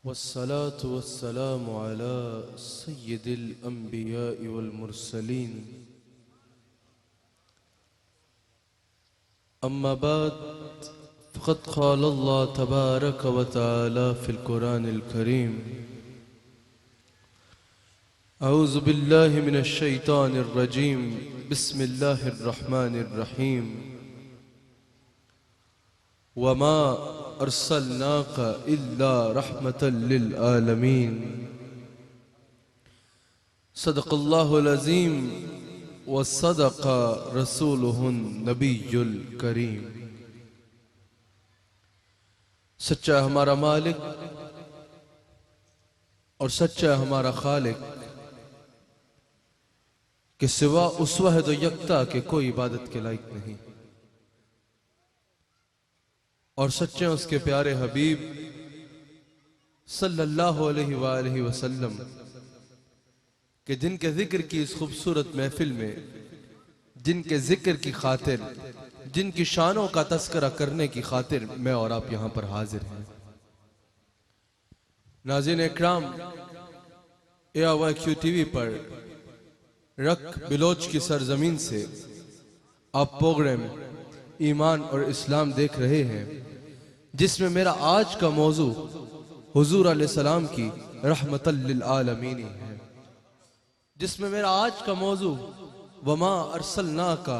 वस्सलातु वस्सलामु अला सय्यिदिल अंबियाइ वल मुरसलीन अम्मा बाद फ़क़द क़ाल अल्लाह तबारक व तआला फ़िल क़ुरानिल करीम अऊज़ु बिल्लाहि मिनश शैतानिर रजीम बिस्मिल्लाहिर रहमानिर रहीम वमा अर्सलनाका इल्ला रहमतल लिल आलमीन सदक़ल्लाहुल अज़ीम व सदक़ रसूलुहुन नबियुल करीम। सच्चा हमारा मालिक और सच्चा हमारा खालिक के सिवा उस वहद यकता के कोई इबादत के लायक नहीं, और सच्चे उसके प्यारे हबीब सल्लल्लाहु अलैहि वसल्लम के जिनके जिक्र की इस खूबसूरत महफिल में, जिनके जिक्र की खातिर, जिनकी शानों का तस्करा करने की खातिर मैं और आप यहां पर हाजिर हैं। नाज़रीन इकराम, AIQ TV पर रक बिलोच की सरजमीन से आप प्रोग्राम ईमान और इस्लाम देख रहे हैं, जिसमें मेरा आज का मौजू हुजूर अलैहिस्सलाम की रहमतल लिल आलमीन है, जिसमें मेरा आज का मौजू वमा अर्सलनाका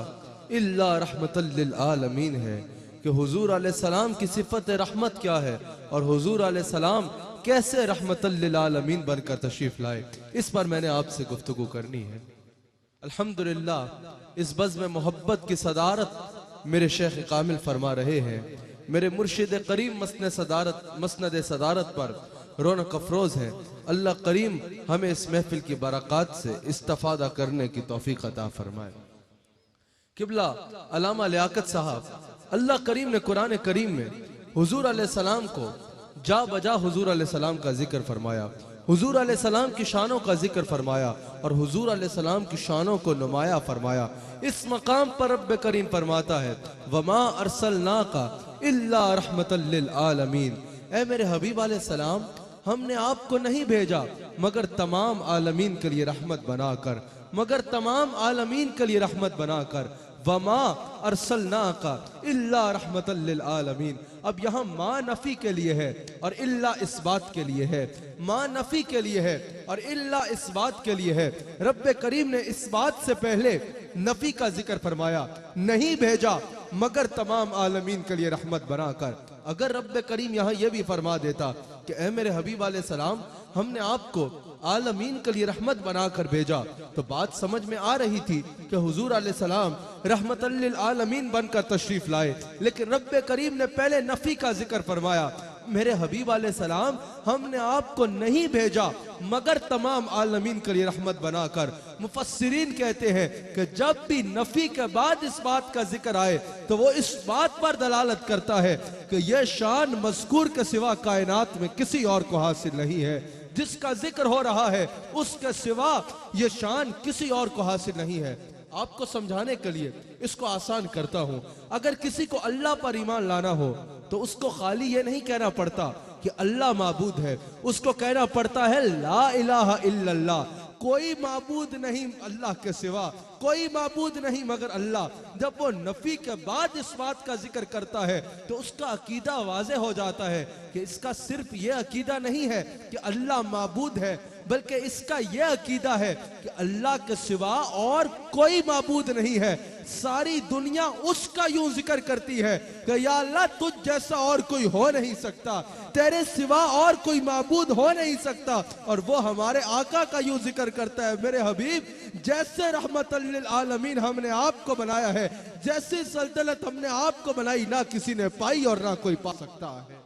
इल्ला रहमतल लिल आलमीन है कि हुजूर अलैहिस्सलाम की सिफत रहमत क्या है और हुजूर अलैहिस्सलाम कैसे रहमतल लिल आलमीन बनकर तशरीफ लाए। इस पर मैंने आपसे गुफ्तगू करनी है। अल्हम्दुलिल्लाह, इस बज़्म में मोहब्बत की सदारत मेरे शेख कामिल फरमा रहे हैं। मेरे मुर्शिद करीम मसनद सदारत पर रौनक अफरोज है। अल्लाह करीम हमें इस महफिल की बरक़ात से इस्तिफ़ादा करने की तौफीक अता फरमाए। किबला अल्लामा लियाकत साहब, अल्लाह करीम ने कुरान करीम में हुजूर अलैहिस्सलाम को जा बजा हुजूर अलैहिस्सलाम का जिक्र फरमाया, हुजूर अलैहिस्सलाम की शानों का जिक्र फरमाया और हुजूर अलैहिस्सलाम की शानों को नुमाया फरमाया। इस मकाम पर रब्ब करीम फरमाता है वमा अर्सलनाका इल्ला रहमतल लिल आलमीन, ऐ मेरे हबीब अलैहिस्सलाम, हमने आपको नहीं भेजा मगर तमाम आलमीन के लिए रहमत बनाकर, मगर तमाम आलमीन के लिए रहमत बनाकर। वमा अर्सलनाका इल्ला रहमतल लिल आलमीन। अब यहाँ माँ नफी के लिए है और इल्ला इस बात के लिए है। माँ नफी के लिए है और इल्ला इस बात के लिए है। रब्बे करीम ने इस बात से पहले नफी का जिक्र फरमाया, नहीं भेजा मगर तमाम आलमीन के लिए रहमत बनाकर। अगर रब्बे करीम यहाँ यह भी फरमा देता कि ऐ मेरे हबीब अलैहिस्सलाम, हमने आपको आलमीन के लिए रहमत बनाकर भेजा, तो बात समझ में आ रही थी कि हुजूर अलैहिस्सलाम रहमतल लिल आलमीन बनकर तशरीफ लाए। लेकिन रब्बे करीम ने पहले नफी का जिक्र फरमाया, मेरे हबीब अलैहिस्सलाम, हमने आपको नहीं भेजा मगर तमाम आलमीन के लिए रहमत बनाकर। मुफस्सिरीन कहते हैं कि जब भी नफी के बाद इस बात का जिक्र आए तो वो इस बात पर दलालत करता है कि यह शान मज़कूर के सिवा कायनात में किसी और को हासिल नहीं है। जिसका जिक्र हो रहा है उसके सिवा यह शान किसी और को हासिल नहीं है। आपको समझाने के लिए इसको आसान करता हूं। अगर किसी को अल्लाह पर ईमान लाना हो तो उसको खाली ये नहीं कहना पड़ता कि अल्लाह माबूद है, उसको कहना पड़ता है ला इलाहा इल्लल्लाह, कोई माबूद नहीं अल्लाह के सिवा, कोई माबूद नहीं मगर अल्लाह। जब वो नफी के बाद इस बात का जिक्र करता है तो उसका अकीदा वाज़े हो जाता है कि इसका सिर्फ ये अकीदा नहीं है कि अल्लाह माबूद है, बल्कि इसका यह अकीदा है कि अल्लाह के सिवा और कोई माबूद नहीं है। सारी दुनिया उसका यूं जिक्र करती है कि या अल्लाह, तुझ जैसा और कोई हो नहीं सकता, तेरे सिवा और कोई माबूद हो नहीं सकता। और वो हमारे आका का यूं जिक्र करता है, मेरे हबीब, जैसे रहमतल लिल आलमीन हमने आपको बनाया है, जैसी सल्तनत हमने आपको बनाई ना किसी ने पाई और ना कोई पा सकता है।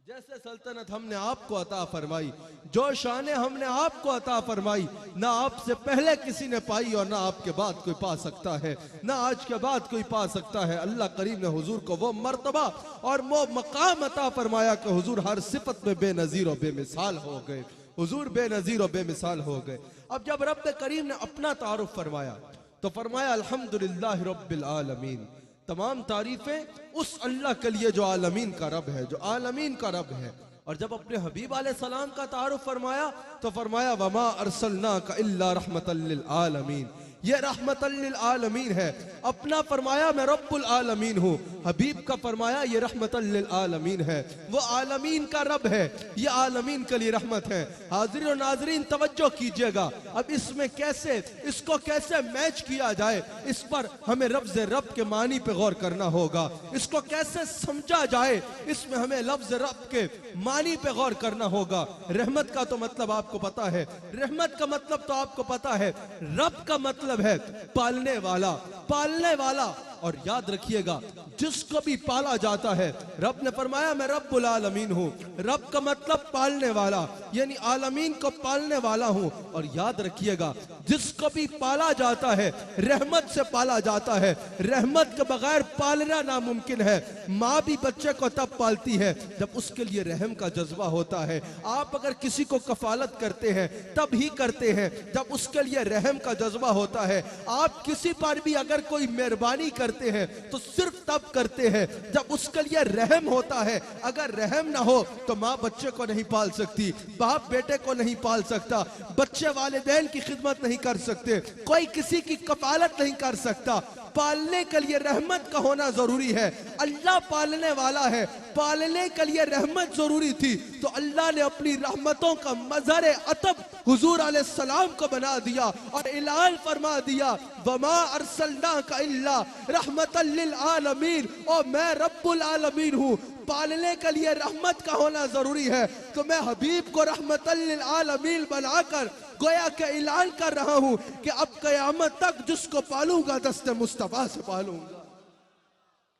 जैसे सल्तनत हमने आपको अता फरमाई, जो शाने हमने आपको अता फरमाई, ना आपसे पहले किसी ने पाई और ना आपके बाद कोई पा सकता है, ना आज के बाद कोई पा सकता है। अल्लाह करीम ने हुजूर को वो मर्तबा और वो मकाम अता फरमाया कि हुजूर हर सिफत में बेनजीर और बेमिसाल हो गए। हुजूर बेनजीर और बेमिसाल हो गए। अब जब रब्बे करीम ने अपना तारुफ फरमाया तो फरमाया अल्हम्दुलिल्लाह रब्बिल आलमीन, तमाम तारीफें उस अल्लाह के लिए जो आलमीन का रब है, जो आलमीन का रब है। और जब अपने हबीब अलैहिस्सलाम का तारुफ फरमाया तो फरमाया वमा अरसलनाका इल्ला रहमतल लिल आलमीन, ये रहमतल लिल आलमीन है। अपना फरमाया मैं रब्बुल आलमीन हूँ, हबीब का फरमाया ये रहमतल लिल आलमीन है। वो आलमीन का रब है, ये आलमीन के लिए रहमत है। हाज़िरीन और नाज़रीन तवज्जो कीजिएगा, अब इसमें कैसे इसको कैसे मैच किया जाए, इस पर हमें लफ्ज़ रब के मानी पे गौर करना होगा। इसको कैसे समझा जाए, इसमें हमें लफ्ज़ रब के मानी पे गौर करना होगा। रहमत का तो मतलब आपको पता है, रहमत का मतलब तो आपको पता है, रब का मतलब है पालने वाला, पालने वाला। और याद रखिएगा जिसको भी पाला जाता है, रब ने फरमाया मैं रब्बुल आलमीन हूँ, रब का मतलब पालने वाला, यानी आलमीन को पालने वाला हूँ। और याद रखिएगा जिसको भी पाला जाता है रहमत से पाला जाता है, रहमत के बगैर पालना नामुमकिन है। माँ भी बच्चे को तब पालती है जब उसके लिए रहम का जज्बा होता है। आप अगर किसी को कफालत करते हैं तब ही करते हैं जब उसके लिए रहम का जज्बा होता है। आप किसी पर भी अगर कोई मेहरबानी करते हैं तो सिर्फ तब करते हैं जब उसके लिए रहम होता है। अगर रहम ना हो तो माँ बच्चे को नहीं पाल सकती, बाप बेटे को नहीं पाल सकता, बच्चे वालिदैन की खिदमत नहीं कर सकते, कोई किसी की कफालत नहीं कर सकता। पालने के लिए रहमत का होना जरूरी है। अल्लाह पालने वाला है, पालने के लिए रहमत जरूरी थी तो अल्लाह ने अपनी रहमतों का मज़हर अतब हुजूर अलैहिस्सलाम को बना दिया और ऐलान फरमा दिया वमा अरसलनाका इल्ला रहमतल लिल आलमीन, और मैं रब्बुल आलमीन हूँ। पालने के लिए रहमत का होना जरूरी है तो मैं हबीब को रहमतल लिल आलमीन बनाकर गोया के ऐलान कर रहा हूँ कि अब कयामत तक जिसको पालूंगा दस्ते मुस्तफा से पालूंगा।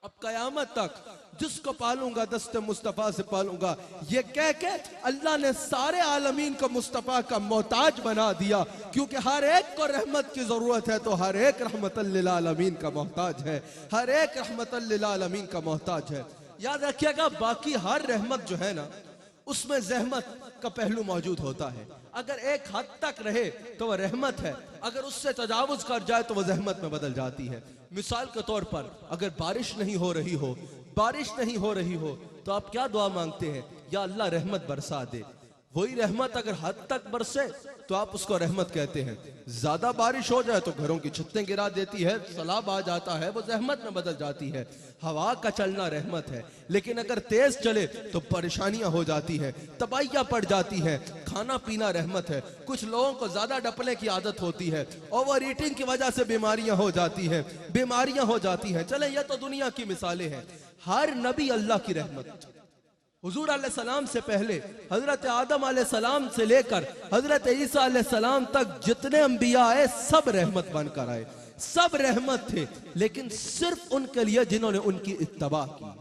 अब कयामत तक जिसको पालूंगा दस्ते मुस्तफा से पालूंगा। ये कह के अल्लाह ने सारे आलमीन को मुस्तफा का मोहताज बना दिया, क्योंकि हर एक को रहमत की जरूरत है तो हर एक रहमतल लिल आलमीन का मोहताज है, हर एक रहमतल लिल आलमीन का मोहताज है। याद रखिएगा बाकी हर रहमत जो है ना उसमें जहमत का पहलू मौजूद होता है। अगर एक हद तक रहे तो वह रहमत है, अगर उससे तजावुज कर जाए तो वह जहमत में बदल जाती है। मिसाल के तौर पर अगर बारिश नहीं हो रही हो, बारिश नहीं हो रही हो तो आप क्या दुआ मांगते हैं, या अल्लाह रहमत बरसा दे। वही रहमत अगर हद तक बरसे तो आप उसको रहमत कहते हैं। ज्यादा बारिश हो जाए तो घरों की छतें गिरा देती है, सैलाब आ जाता है, वो रहमत में बदल जाती है। हवा का चलना रहमत है, लेकिन अगर तेज चले तो परेशानियां हो जाती है, तबाहियां पड़ जाती हैं। खाना पीना रहमत है। कुछ लोगों को ज्यादा डपने की आदत होती है, ओवर ईटिंग की वजह से बीमारियां हो जाती हैं, बीमारियां हो जाती हैं। चले ये तो दुनिया की मिसालें हैं। हर नबी अल्लाह की रहमत। हुजूर अलैहिस्सलाम से पहले हजरत आदम अलैहिस्सलाम से लेकर हजरत ईसा अलैहिस्सलाम तक जितने अंबिया आए सब रहमत बनकर आए, सब रहमत थे, लेकिन सिर्फ उनके लिए जिन्होंने उनकी इत्तबा की।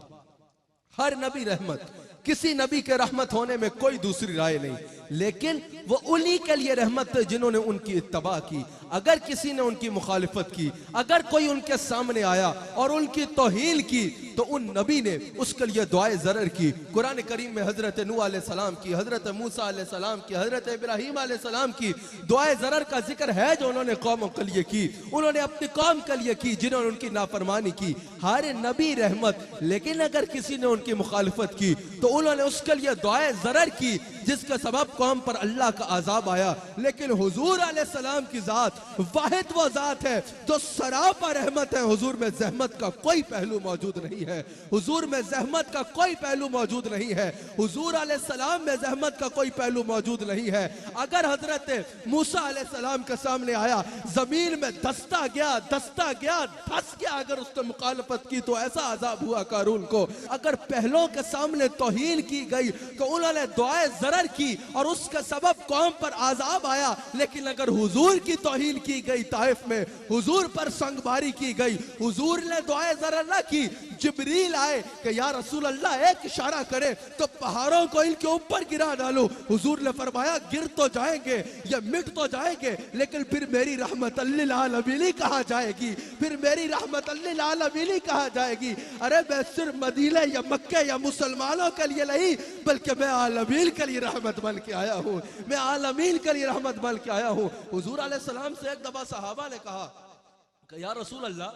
हर नबी रहमत, किसी नबी के रहमत होने में कोई दूसरी राय नहीं, लेकिन वो उन्हीं के लिए रहमत थे जिन्होंने उनकी इत्तबा की। अगर किसी ने उनकी मुखालिफत की, अगर कोई उनके सामने आया और उनकी तौहीन की तो उन नबी ने उसके लिए दुआए ज़रर की। कुरान करीम में हजरत नूह अलैहिस्सलाम की, हजरत मूसा अलैहिस्सलाम की, हजरत इब्राहीम अलैहिस्सलाम की दुआए ज़रर का जिक्र है जो उन्होंने कौमों के लिए की, उन्होंने अपनी कौम के लिए की जिन्होंने उनकी नाफरमानी की। हर नबी रहमत, लेकिन अगर किसी ने उनकी मुखालिफत की तो उन्होंने उसके लिए दुआए ज़रर की, जिसके सबब कौम पर अल्लाह का अजाब आया। लेकिन हुजूर अलैहिस्सलाम की जात वाहिद वो जात है जो सरापा रहमत है। हुजूर में जहमत का कोई पहलू मौजूद नहीं है, हुजूर में जहमत का कोई पहलू मौजूद नहीं है, हुजूर अलैहिस्सलाम में जहमत का कोई पहलू मौजूद नहीं है। अगर हजरत मूसा अलैहिस्सलाम के सामने आया, जमीन में धंसता गया, धंस गया, अगर उसने मुखालफत की तो ऐसा अजाब हुआ कारून को। अगर पहलों के सामने तौहीन की गई तो उन्होंने दुआए ज़रर की और उसका सबब कौम पर अजाब आया। लेकिन अगर हुजूर की तौहीन की गई, ताइफ में हुजूर पर संगबारी की गई, हुजूर ने दुआए ज़रर ना की, जिब्रील आए कि या रसूल अल्लाह एक इशारा करे तो पहाड़ों को इनके ऊपर गिरा डालो। हुजूर ने फरमाया गिर तो जाएंगे या मिट तो जाएंगे, लेकिन फिर मेरी रहमत लिल आलमीन कहाँ जाएगी, फिर मेरी रहमत लिल आलमीन कहाँ जाएगी। अरे मैं सिर्फ मदीने या मक्के या मुसलमानों के लिए नहीं, बल्कि मैं आलमीन के लिए रहमत बन के आया हूँ, मैं आलमीन के लिए रहमत बन के आया हूँ। हुजूर अलैहिस्सलाम से एक दफा सहाबा ने कहा कि या रसूल अल्लाह,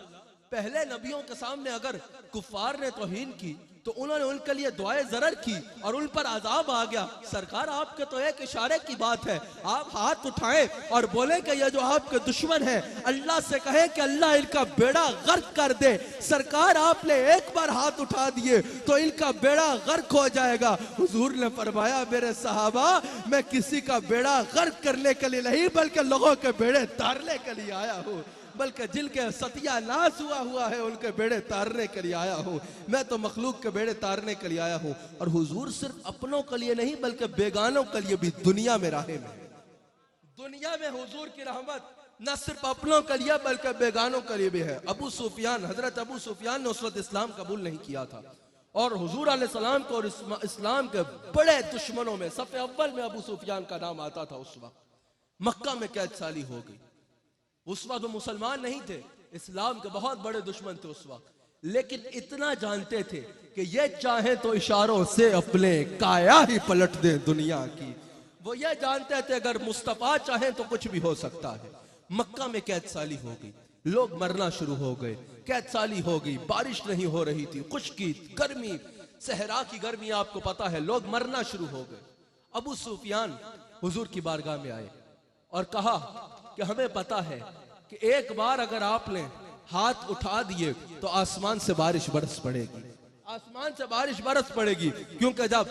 पहले नबियों के सामने अगर कुफार ने तौहीन की तो उन्होंने उनके लिए दुआए ज़रर की और उन पर अजाब आ गया। सरकार आपके तो एक इशारे की बात है, आप हाथ उठाएं और बोले कि ये जो आपके दुश्मन हैं अल्लाह से कहे कि अल्लाह इनका बेड़ा गर्क कर दे। सरकार आपने एक बार हाथ उठा दिए तो इनका बेड़ा गर्क हो जाएगा। हुजूर ने फरमाया मेरे सहाबा, मैं किसी का बेड़ा गर्क करने के लिए नहीं बल्कि लोगों के बेड़े तारने के लिए आया हूँ, बल्कि जिनके सत्यानाश हुआ है उनके बेड़े तारने के लिए आया हूँ। मैं तो मखलूक के बेड़े तारने के लिए आया हूँ। और हुजूर सिर्फ अपनों के लिए नहीं बल्कि बेगानों के लिए भी दुनिया में राहे में, दुनिया में हुजूर की रहमत न सिर्फ अपनों के लिए बल्कि बेगानों के लिए भी है। अबू सुफियान, हजरत अबू सुफियान ने उस वक्त इस्लाम कबूल नहीं किया था और हुजूर अलैहिस्सलाम को और इस्लाम के बड़े दुश्मनों में सफ़े अव्वल में अबू सुफियान का नाम आता था। उस वक्त मक्का में कैद साली हो गई। उस वक्त वो मुसलमान नहीं थे, इस्लाम के बहुत बड़े दुश्मन थे उस वक्त, लेकिन इतना जानते थे कि ये चाहे तो इशारों से अपने काया ही पलट दे दुनिया की। वो ये जानते थे अगर मुस्तफा चाहे तो कुछ भी हो सकता है। मक्का में कैद साली हो गई, लोग मरना शुरू हो गए, कैद साली हो गई, बारिश नहीं हो रही थी, खुश्की, गर्मी, सहरा की गर्मी आपको पता है, लोग मरना शुरू हो गए। अबू सुफियान हुजूर की बारगाह में आए और कहा कि हमें पता है कि एक बार अगर आपने हाथ उठा दिए तो आसमान से बारिश बरस पड़ेगी, आसमान से बारिश बरस पड़ेगी। क्योंकि जब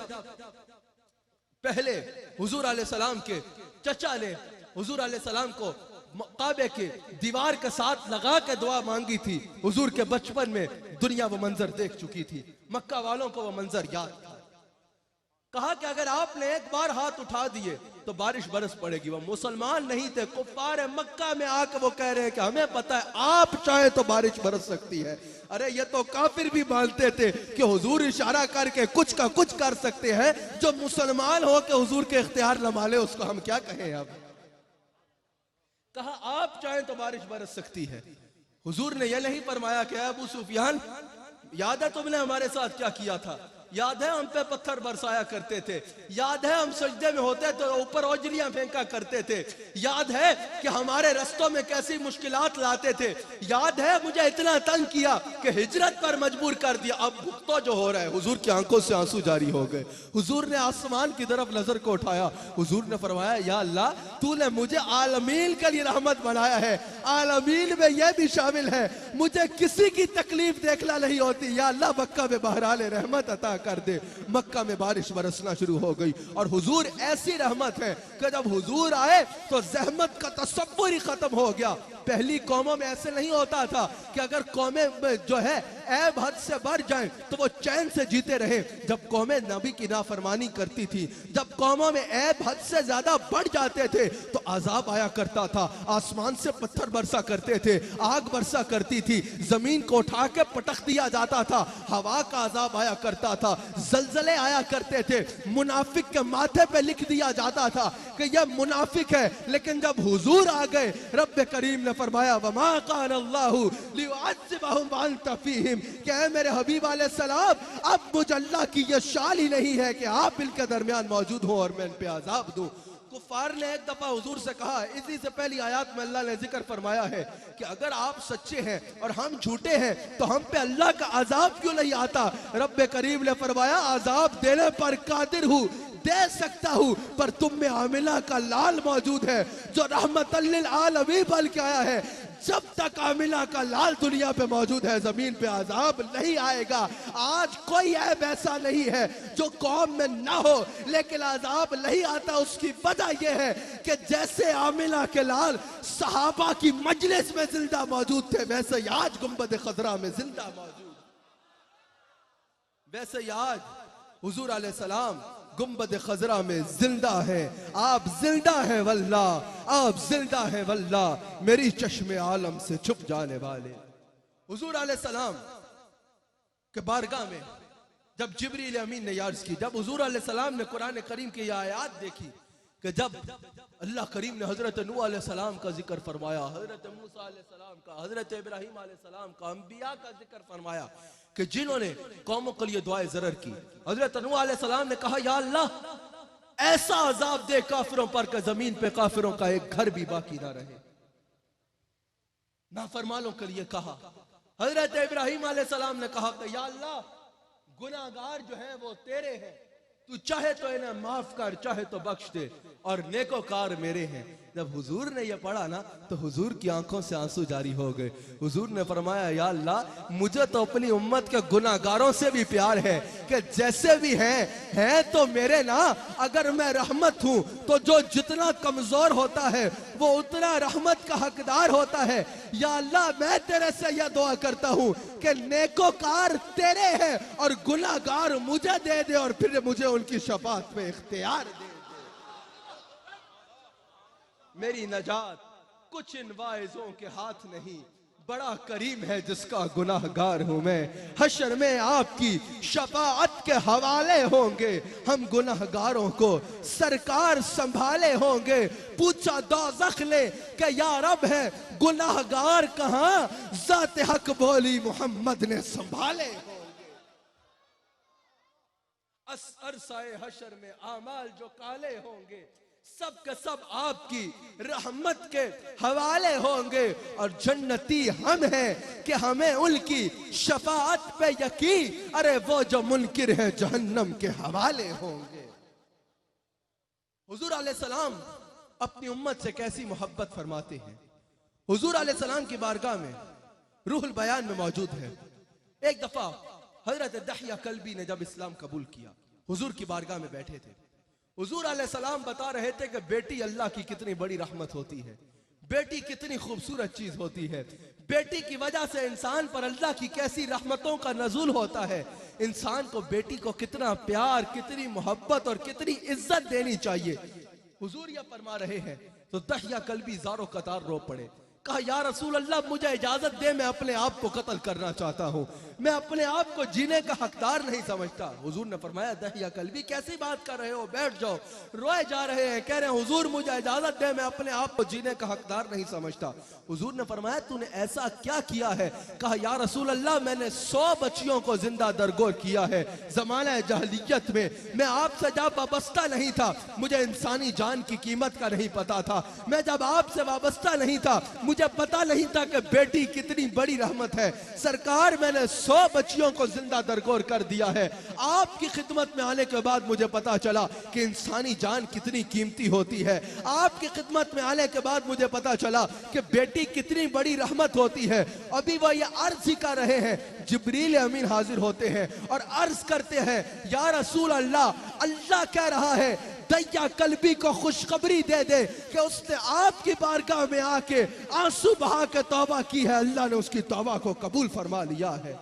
पहले हुजूर अलैहिस्सलाम के चचा ने हुजूर अलैहिस्सलाम को काबे के दीवार के साथ लगा के दुआ मांगी थी, हुजूर के बचपन में दुनिया वो मंजर देख चुकी थी, मक्का वालों को वो मंजर याद था। कहा कि अगर आपने एक बार हाथ उठा दिए तो बारिश बरस पड़ेगी। वो मुसलमान नहीं थे, कुफ्फार मक्का में आके वो कह रहे हैं कि हमें पता है आप चाहे तो बारिश बरस सकती है। अरे ये तो काफिर भी मानते थे कि हुजूर इशारा करके कुछ का कुछ कर सकते हैं, जो मुसलमान हो के हुजूर के इख्तियार न माने उसको हम क्या कहें। अब कहा आप चाहे तो बारिश बरस सकती है। हुजूर ने यह नहीं फरमाया कि अबू सुफियान याद है तुमने हमारे साथ क्या किया था, याद है हम पे पत्थर बरसाया करते थे, याद है हम सजदे में होते तो ऊपर ओजरियां फेंका करते थे, याद है कि हमारे रस्तों में कैसी मुश्किलात लाते थे, याद है मुझे इतना तंग किया कि हिजरत पर मजबूर कर दिया। अब भुगतो जो हो रहा है। हुजूर की आंखों से आंसू जारी हो गए। हुजूर ने आसमान की तरफ नजर को उठाया, हुजूर ने फरमाया या अल्लाह तूने मुझे आलमीन के लिए रहमत बनाया है, आलमीन में यह भी शामिल है, मुझे किसी की तकलीफ देखना नहीं होती, या अल्लाह मक्का में बहराल रहमत अता कर दे। मक्का में बारिश बरसना शुरू हो गई और हुजूर ऐसी रहमत है कि जब हुजूर आए तो जहमत का तसव्वुर ही खत्म हो गया। पहली कौमों में ऐसे नहीं होता था कि अगर कौमें जो है ऐब हद से बढ़ जाएं तो वो चैन से जीते रहे। जब कौमें नबी की नाफरमानी करती थी, जब कौमों में ऐब हद से ज्यादा बढ़ जाते थे तो अजाब आया करता था, आसमान से पत्थर बरसा करते थे, आग बरसा करती थी, जमीन को उठा के पटक दिया जाता था, हवा का अजाब आया करता था, जलजले आया करते थे, मुनाफिक के माथे पे लिख दिया जाता था कि यह मुनाफिक है। लेकिन जब हुजूर आ गए रब्बे करीम ने फरमाया वमा कान अल्लाहु लियुअज़्ज़िबहुम व अंत फीहिम, क्या मेरे हबीब अलैहिस्सलाम अब मुझे अल्लाह की यह शान ही नहीं है कि आप इनके दरमियान मौजूद हो और मैं इन पे अजाब दूं। कुफार ने एक दफा हुजूर से कहा, इसी से पहली आयत में अल्लाह ने जिक्र फरमाया है कि अगर आप सच्चे हैं और हम झूठे हैं तो हम पे अल्लाह का अजाब क्यों नहीं आता। रब्बे करीम ने फरमाया अजाब देने पर कादिर हूँ, दे सकता हूँ, पर तुम में आमिला का लाल मौजूद है जो रहमतल लिल आलमीन बन के आया है। जब तक आमिला का लाल दुनिया पे मौजूद है जमीन पे अजाब नहीं आएगा। आज कोई ऐब ऐसा नहीं है जो कौम में ना हो लेकिन अजाब नहीं आता। उसकी वजह यह है कि जैसे आमिला के लाल सहाबा की मजलिस में जिंदा मौजूद थे वैसे आज गुंबद खजरा में जिंदा मौजूद, वैसे आज हुजूर अलैहिस्सलाम गुंबद खजरा में जिंदा है। आप जिंदा है वल्लाह, आप जिंदा है वल्लाह, मेरी चश्मे आलम से छुप जाने वाले। हुजूर अलैहिस्सलाम के बारगाह में जब जिब्रील अमीन ने अर्ज की, जब हुजूर अलैहिस्सलाम ने कुरान करीम की आयत देखी कि जब अल्लाह करीम ने हजरत नूह अलैहिस्सलाम का जिक्र फरमाया, हजरत मूसा अलैहिस्सलाम का, हजरत इब्राहिम अलैहिस्सलाम का, अंबिया का जिक्र फरमाया कि जिन्होंने कौमों के लिए दुआए ज़रर की। हजरत नूह अलैहिस्सलाम ने कहा या अल्लाह ऐसा अजाब दे काफिरों पर कि जमीन पे काफिरों का एक घर भी बाकी ना रहे। नाफरमानों के लिए कहा। हजरत इब्राहिम अलैहिस्सलाम ने कहा कि या अल्लाह गुनाहगार जो है वो तेरे हैं, तू चाहे तो इन्हें माफ कर, चाहे तो बख्श दे, और नेकोकार मेरे हैं। जब हुजूर ने ये पढ़ा ना तो हुजूर की आंखों से आंसू जारी हो गए। हुजूर ने फरमाया, या अल्लाह, मुझे तो अपनी उम्मत के गुनाहगारों से भी प्यार है कि जैसे भी हैं तो मेरे ना। अगर मैं रहमत हूं तो जो जितना कमजोर होता है वो उतना रहमत का हकदार होता है। या अल्लाह, मैं तेरे से यह दुआ करता हूं कि नेकोकार तेरे हैं और गुनाहगार मुझे दे दे, और फिर मुझे उनकी शफाअत पे इख्तियार दे। मेरी नजात कुछ इन वाइजों के हाथ नहीं, बड़ा करीम है जिसका गुनाहगार हूं मैं। हशर में आपकी शफाअत के हवाले होंगे, हम गुनाहगारों को सरकार संभाले होंगे। पूछा दोज़ख ले कि या रब है गुनाहगार कहां, ज़ात हक बोली मोहम्मद ने संभाले होंगे। अरसाए हशर में आमाल जो काले होंगे, सब के सब आपकी रहमत के हवाले होंगे। और जन्नती हम हैं कि हमें उनकी शफाअत पे यकीन, अरे वो जो मुनकिर है जहन्नम के हवाले होंगे। हुजूर अलैहिस्सलाम अपनी उम्मत से कैसी मोहब्बत फरमाते हैं। हुजूर अलैहिस्सलाम की बारगाह में रूहुल बयान में मौजूद है। एक दफा हजरत दहिया कल्बी ने जब इस्लाम कबूल किया, हुजूर की बारगाह में बैठे थे। हुजूर अलैहिस्सलाम बता रहे थे कि बेटी अल्लाह की कितनी बड़ी रहमत होती है, बेटी कितनी खूबसूरत चीज होती है, बेटी की वजह से इंसान पर अल्लाह की कैसी रहमतों का नज़ुल होता है। इंसान को बेटी को कितना प्यार, कितनी मोहब्बत और कितनी इज्जत देनी चाहिए। हुजूर ये फरमा रहे हैं तो दहिया कल्बी ज़ारो कतार रो पड़े। कहा, या रसूल अल्लाह, मुझे इजाजत दे, मैं अपने आप को कत्ल करना चाहता हूँ, मैं अपने आप को जीने का हकदार नहीं समझता। हुजूर ने फरमाया, दहिया कल्बी कैसी बात कर रहे हो, बैठ जाओ। रोए जा रहे हैं, कह रहे हैं हुजूर मुझे इजाजत दे, मैं अपने आप को जीने का हकदार नहीं समझता। हुजूर ने फरमाया, तूने ऐसा क्या किया है? कहा, या रसूल अल्लाह, मैंने 100 बच्चियों को जिंदा दरगोर किया है जमाना जहलियत में। मैं आपसे जब वाबस्ता नहीं था, मुझे इंसानी जान की कीमत का नहीं पता था। मैं जब आपसे वाबस्ता नहीं था, मुझे पता नहीं था कि बेटी कितनी बड़ी रहमत है। सरकार, मैंने 100 बच्चियों को जिंदा दरगोर कर दिया है। आपकी खिदमत में आने के बाद मुझे पता चला कि इंसानी जान कितनी कीमती होती है। आपकी खिदमत में आने के बाद मुझे पता चला कि बेटी कितनी बड़ी रहमत होती है। अभी वह ये अर्ज ही कर रहे हैं, जिब्रील अमीन हाजिर होते हैं और अर्ज करते हैं, या रसूल अल्लाह, अल्लाह कह रहा है दहिया कल्बी को खुशखबरी दे दे कि उसने आपकी बारगाह में आके आंसू बहा के तौबा की है, अल्लाह ने उसकी तौबा को कबूल फरमा लिया है।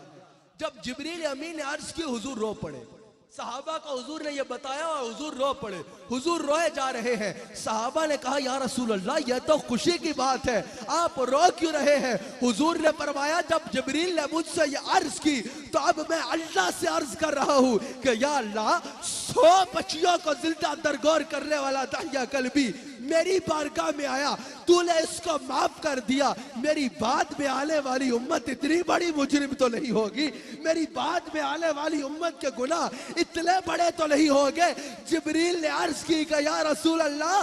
जब जिब्रील अमीन ने अर्ज की, हुजूर रो पड़े। सहाबा को हुजूर ने ये बताया और हुजूर रो पड़े। हुजूर रोए जा रहे हैं। सहाबा ने कहा, या रसूल अल्लाह, यह तो खुशी की बात है, आप रो क्यों रहे हैं? हुजूर ने फरमाया, जब जिब्रील ने मुझसे ये अर्ज की तो अब मैं अल्लाह से अर्ज कर रहा हूं कि या अल्लाह, 100 बच्चियों को जिंदा दरगोर करने वाला दहिया कल्बी मेरी बारगाह में आया, तूने इसको माफ कर दिया। मेरी बाद में आने वाली उम्मत इतनी बड़ी मुजरिम तो नहीं होगी, मेरी बाद में आने वाली उम्मत के गुनाह इतने बड़े तो नहीं होंगे। जिब्रील ने अर्ज की कि या रसूल अल्लाह,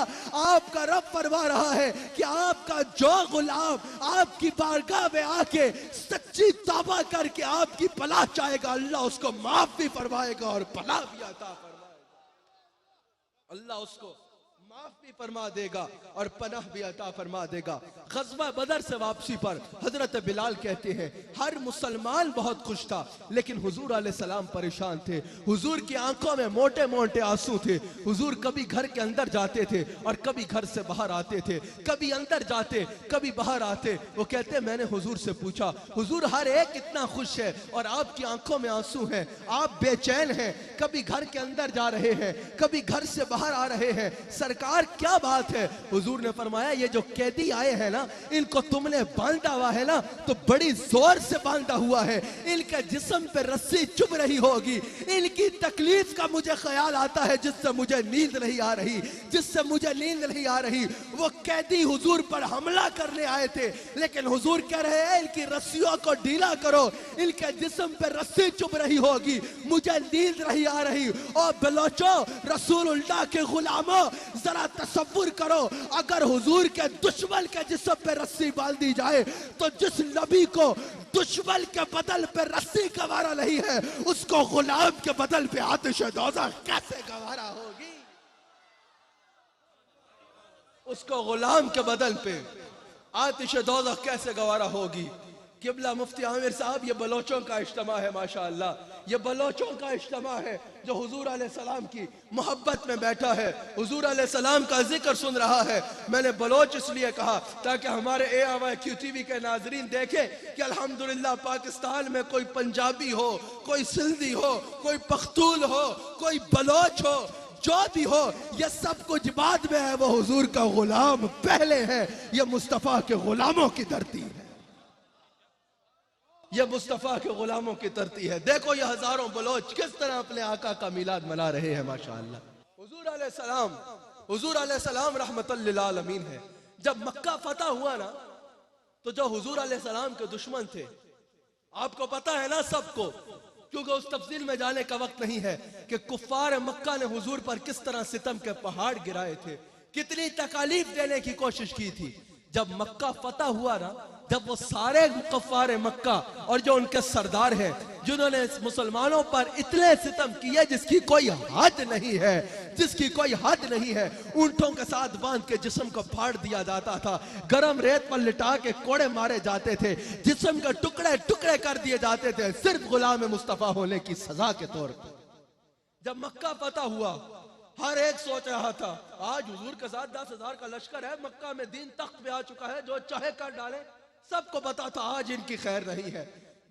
आपका रब फरमा रहा है कि आपका जो गुलाम आपकी बारगाह में आके सच्ची तौबा करके आपकी पनाह चाहेगा, अल्लाह उसको माफ भी फरमाएगा और पनाह भी अता फरमाएगा। अल्लाह उसको माफ भी फरमा देगा और पनाह भी अता फरमा देगा। ग़ज़वा बदर से वापसी पर हजरत बिलाल कहते हैं, हर मुसलमान बहुत खुश था, लेकिन हुजूर अलैहिस्सलाम परेशान थे। हुजूर की आंखों में मोटे मोटे आंसू थे। हुजूर कभी घर के अंदर जाते थे और कभी घर से बाहर आते थे, कभी अंदर जाते कभी बाहर आते। वो कहते, मैंने हुजूर से पूछा, हुजूर हर एक इतना खुश है और आपकी आंखों में आंसू हैं, आप बेचैन हैं, कभी घर के अंदर जा रहे हैं, कभी घर से बाहर आ रहे हैं, सरकार क्या बात है? हुजूर ने फरमाया, ये जो कैदी आए हैं ना, इनको तुमने बांधा हुआ है ना, तो बड़ी जोर से बांधा हुआ है, इनके जिस्म पे रस्सी चुभ रही होगी। इनकी तकलीफ का मुझे ख्याल आता है, जिससे मुझे नींद नहीं आ रही, जिससे मुझे नींद नहीं आ रही। वो कैदी हुजूर पर हमला करने आए थे, लेकिन हुजूर कह रहे हैं, इनकी रस्सियों को ढीला करो, इनके जिस्म पे रस्सी चुभ रही होगी, मुझे नींद नहीं आ रही। और बलोचो, रसूलुल्लाह के गुलामों, जरा तसव्वुर करो, अगर हुजूर के दुश्मन के जिस्म पे रस्सी बांध दी जाए तो जिस नबी को दुश्मन के बदल पे रस्सी गवारा नहीं है, उसको गुलाम के बदल पे आतिश दोज़ख कैसे गवारा होगी? उसको गुलाम के बदल पे आतिश दोज़ख कैसे गवारा होगी? किबला मुफ्ती आमिर साहब, ये बलोचों का इज्तिमा है माशाअल्लाह, ये बलोचों का इज्तिमा है जो हुजूर अलैहिस्सलाम की मोहब्बत में बैठा है, हुजूर अलैहिस्सलाम का जिक्र सुन रहा है। मैंने बलोच इसलिए कहा ताकि हमारे AIQ-TV के नाजरीन देखें कि अल्हम्दुलिल्लाह पाकिस्तान में कोई पंजाबी हो, कोई सिंधी हो, कोई पख्तून हो, कोई बलोच हो, जो भी हो, ये सब कुछ बाद में है, वो हुजूर का गुलाम पहले है। ये मुस्तफ़ा के गुलामों की धरती है, ये मुस्तफ़ा के गुलामों की धरती है। देखो ये हजारों बलोच किस तरह अपने आका का मिलाद मना रहे हैं माशाअल्लाह। हुजूर अलैहिस्सलाम रहमतुल लिल आलमीन है। जब मक्का फतह हुआ ना, तो जो हुजूर अलैहिस्सलाम के दुश्मन थे, आपको पता है ना सबको, क्योंकि उस तफसील में जाने का वक्त नहीं है कि कुफ्फार मक्का ने हुजूर पर किस तरह सितम के पहाड़ गिराए थे, कितनी तकालीफ देने की कोशिश की थी। जब मक्का फतह हुआ ना, जब वो सारे कुफ्फार मक्का और जो उनके सरदार हैं, जिन्होंने मुसलमानों पर इतने सितम किए जिसकी कोई हद नहीं है, जिसकी कोई हद नहीं है, ऊंटों के साथ बांध के जिस्म को फाड़ दिया जाता था, गरम रेत पर लिटा के कोड़े मारे जाते थे, जिस्म के टुकड़े टुकड़े कर दिए जाते थे, सिर्फ गुलाम मुस्तफा होने की सजा के तौर पर। जब मक्का फतह हुआ, हर एक सोच रहा था आज हुजूर के साथ 10,000 का लश्कर है, मक्का में दीन तख्त पे आ चुका है, जो चाहे कर डाले। सबको पता था आज इनकी खैर नहीं है।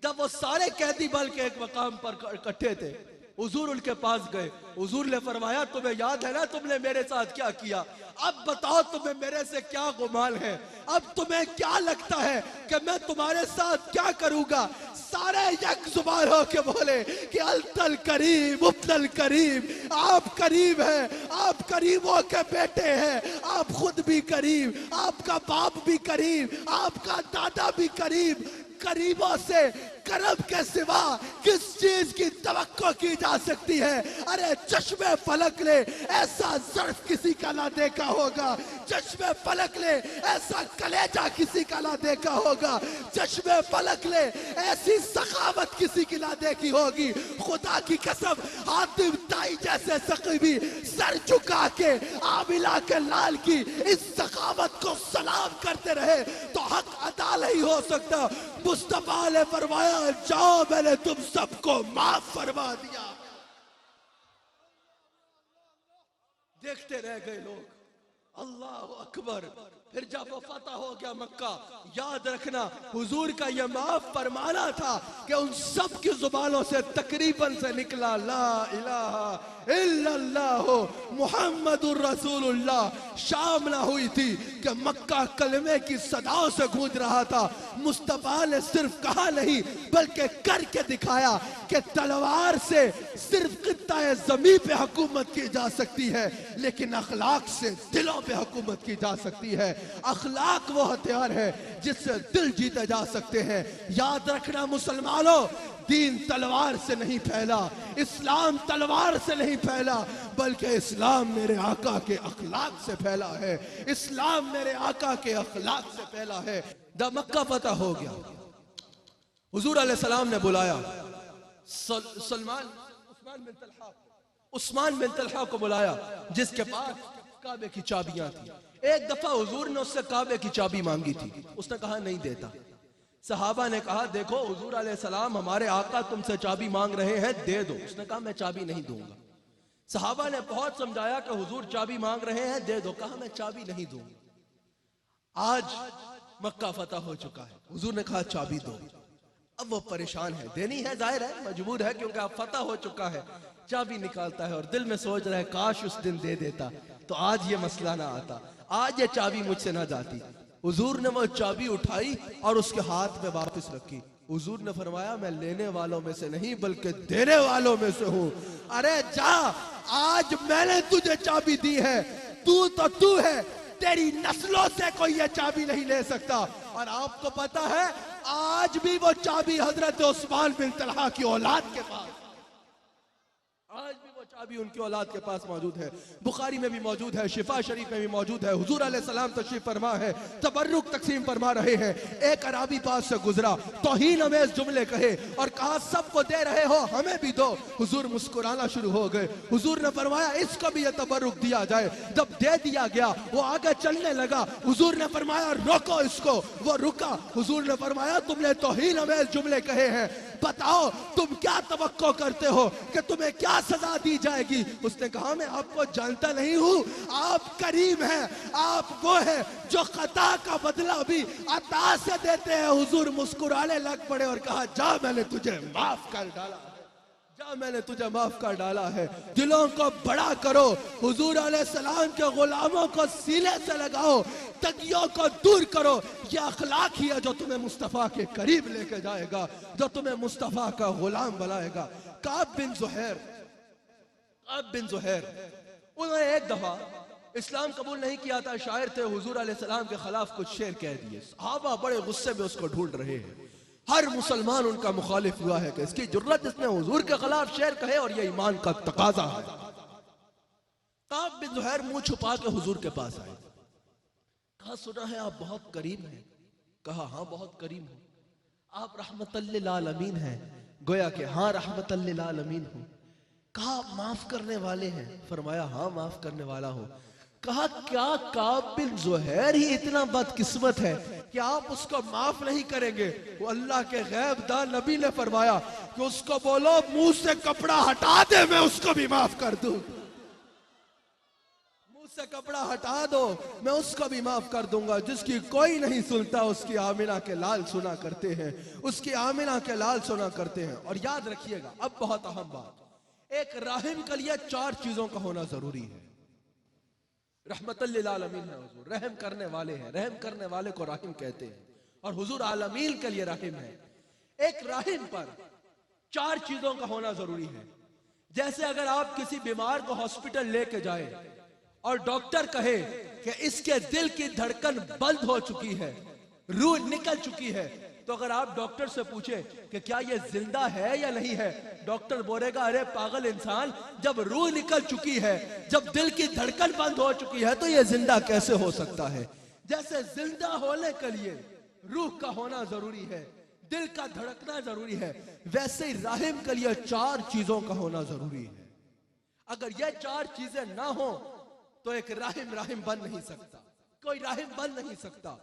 जब वो सारे कैदी बल के एक मकाम पर इकट्ठे थे, हुजूर उनके पास गए, हुजूर ने फरमाया तुम्हें याद है ना तुमने मेरे साथ क्या किया, अब बताओ तुम्हें मेरे से क्या गुमान है, अब तुम्हें क्या लगता है कि मैं तुम्हारे साथ क्या करूंगा? सारे एक जुबान होके बोले कि अल्तल करीम उब्तल करीम, आप करीम हैं, आप करीमों के बेटे हैं, आप खुद भी करीम, आपका बाप भी करीम, आपका दादा भी करीम। करीबों से करम के सिवा किस चीज की तवक्को की जा सकती है? अरे चश्मे फलक ने ऐसा ज़र्फ किसी का ना देखा होगा, चश्मे फलक ने ऐसा कलेजा किसी का ना देखा होगा, चश्मे फलक ने ऐसी सखावत किसी की ना देखी होगी। खुदा की कसम, हातिम ताई जैसे सकीबी सर झुका के आमिला के लाल की इस सखावत को सलाम करते रहे तो हक अदा नहीं हो सकता। मुस्तफा ने फरमाया जाओ, मैंने तुम सबको माफ फरमा दिया। देखते रह गए लोग, अल्लाह अकबर। फिर जब वो फतह हो गया मक्का, याद रखना हुजूर का ये माफ फरमाना था कि उन सब की जुबानों से तकरीबन से निकला ला इलाहा इल्लल्लाह मुहम्मदुर रसूलुल्लाह। शाम ना हुई थी कि मक्का कलमे की सदाओं से गूंज रहा था। मुस्तफा ने सिर्फ कहा नहीं बल्कि करके दिखाया कि तलवार से सिर्फ क़ित्ता ज़मीन पे हुकूमत की जा सकती है, लेकिन अखलाक से दिलों पे हुकूमत की जा सकती है। अखलाक वो हथियार है जिससे दिल जीते जा सकते हैं। याद रखना मुसलमानों, दीन तलवार से नहीं फैला, इस्लाम तलवार से नहीं फैला, बल्कि इस्लाम मेरे आका के अखलाक से फैला है। इस्लाम मेरे आका के अखलाक से फैला है। जब मक्का फतह हो गया, हुजूर अलैहिस्सलाम ने बुलाया उस्मान बिन तलहा को बुलाया, जिसके पास काबे की चाबियां थी। एक दफा हुजूर ने उससे काबे की चाबी मांगी थी, उसने कहा नहीं देता। सहाबा ने कहा देखो हुजूर अलैहिस्सलाम हमारे आका तुमसे चाबी मांग रहे हैं, दे दो। उसने कहा मैं चाबी नहीं दूंगा। सहाबा ने बहुत समझाया कि हुजूर चाबी मांग रहे हैं, दे दो। कहा मैं चाबी नहीं दूंगा। आज मक्का फतह हो चुका है, हुजूर ने कहा चाबी दो। अब वो परेशान है, देनी है, जाहिर है मजबूर है, क्योंकि अब फतह हो चुका है। चाबी निकालता है और दिल में सोच रहा है काश उस दिन दे देता तो आज ये मसला ना आता, आज ये चाबी मुझसे ना जाती। हुजूर ने वो चाबी उठाई और उसके हाथ में वापस रखी। हुजूर ने फरमाया मैं लेने वालों में से नहीं बल्कि देने वालों में से हूँ। अरे जा, आज मैंने तुझे चाबी दी है, तू है, तेरी नस्लों से कोई ये चाबी नहीं ले सकता। और आपको पता है आज भी वो चाबी हजरत उस्मान बिन तलहा की औलाद के पास, आज भी वो भी उनकी औलाद के पास मौजूद है, बुखारी में भी मौजूद है, शिफा शरीफ में भी मौजूद है। हुजूर अलैहिस्सलाम तशरीफ फरमा है, तबर्रुक तकसीम फरमा रहे हैं। एक अराबी पास से गुजरा, तौहीन अमेज़ जुमले कहे और कहा सबको दे रहे हो हमें भी दो। हुजूर मुस्कुराना शुरू हो गए। हुजूर ने फरमाया इसको भी ये तबर्रुक दिया जाए। जब दे दिया गया वो आगे चलने लगा। हुजूर ने फरमाया रोको इसको, वो रुका। हुजूर ने फरमाया तुमने तौहीन अमेज़ जुमले कहे हैं, बताओ तुम क्या तवक्को करते हो कि तुम्हें क्या सजा दी जाएगी। उसने कहा मैं आपको जानता नहीं हूं, आप करीम हैं, आप वो हैं जो खता का बदला भी अता से देते हैं। हुजूर मुस्कुराने लग पड़े और कहा जा मैंने तुझे माफ कर डाला, जा मैंने तुझे माफ कर डाला है। दिलों को बड़ा करो, हुजूर अलैहिस्सलाम के गुलामों को सीने से लगाओ, तगियों को दूर करो। यह अखलाक ही है जो तुम्हें मुस्तफा के करीब लेके जाएगा, जो तुम्हें मुस्तफा का गुलाम बनाएगा। काब बिन ज़ुहैर उन्होंने एक दफा इस्लाम कबूल नहीं किया था, शायर थे, हुजूर अलैहिस्सलाम के खिलाफ कुछ शेर कह दिए। सहाबा बड़े गुस्से में उसको ढूंढ रहे हैं। हर मुसलमान उनका मुखालिफ हुआ है कि इसकी जुर्रत, इसने हुजूर के खिलाफ शेर कहे और ये ईमान का तकाजा है। काब बिन ज़ुहैर मुंह छुपा के हुजूर के पास आए। कहा सुना है आप बहुत करीम हैं। कहा हाँ बहुत करीम हूं। आप रहमतल लिल आलमीन हैं। गोया कि हाँ रहमतल लिल आलमीन हूं। कहा माफ करने वाले हैं। फरमाया हाँ माफ करने वाला हूं। कहा क्या काब बिन ज़ुहैर ही इतना बदकिस्मत है कि आप उसको माफ नहीं करेंगे। वो अल्लाह के गैब दान नबी ने फरमाया कि उसको बोलो मुंह से कपड़ा हटा दे, मैं उसको भी माफ कर दूं। मुंह से कपड़ा हटा दो, मैं उसको भी माफ कर दूंगा। जिसकी कोई नहीं सुनता उसकी आमिना के लाल सुना करते हैं, उसकी आमिना के लाल सुना करते हैं। और याद रखिएगा अब बहुत अहम बात, एक राहिम के लिए 4 चीजों का होना जरूरी है। रहमतल लिल आलमीन है हुजूर, रहम करने वाले हैं, रहम करने वाले को राहिम कहते हैं और हुजूर आलमीन के लिए राहिम है। एक राहिम पर 4 चीजों का होना जरूरी है। जैसे अगर आप किसी बीमार को हॉस्पिटल लेके जाए और डॉक्टर कहे कि इसके दिल की धड़कन बंद हो चुकी है, रूह निकल चुकी है, तो अगर आप डॉक्टर से पूछे कि क्या ये जिंदा है या नहीं है, डॉक्टर बोलेगा अरे पागल इंसान, जब रूह निकल चुकी है, जब दिल की धड़कन बंद हो चुकी है तो ये जिंदा कैसे हो सकता है। जैसे जिंदा होने के लिए रूह का होना जरूरी है, दिल का धड़कना जरूरी है, वैसे ही राहिम के लिए 4 चीजों का होना जरूरी है। अगर ये 4 चीजें ना हो तो एक राहिम बन नहीं सकता, कोई राहिम बन नहीं सकता।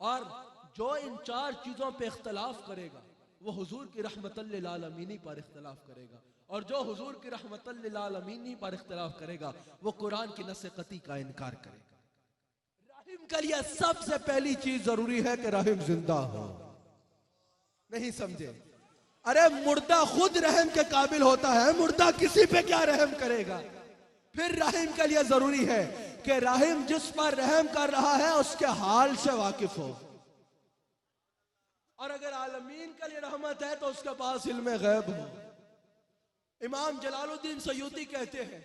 और जो इन 4 चीजों पे इख्तलाफ करेगा वो हुजूर की रहमतल लिल आलमीन पर इख्तलाफ करेगा, और जो हुजूर की रहमतल लिल आलमीन पर इख्तलाफ करेगा वो कुरान की नस्स कती का इनकार करेगा। राहिम के लिए सबसे पहली चीज जरूरी है कि राहिम जिंदा हो। नहीं समझे? अरे मुर्दा खुद रहम के काबिल होता है, मुर्दा किसी पे क्या रहम करेगा। फिर राहिम के लिए जरूरी है कि राहिम जिस पर रहम कर रहा है उसके हाल से वाकिफ हो, और अगर आलमीन के लिए रहमत है तो उसके पास इल्म गैब हो। इमाम जलालुद्दीन सयूती कहते हैं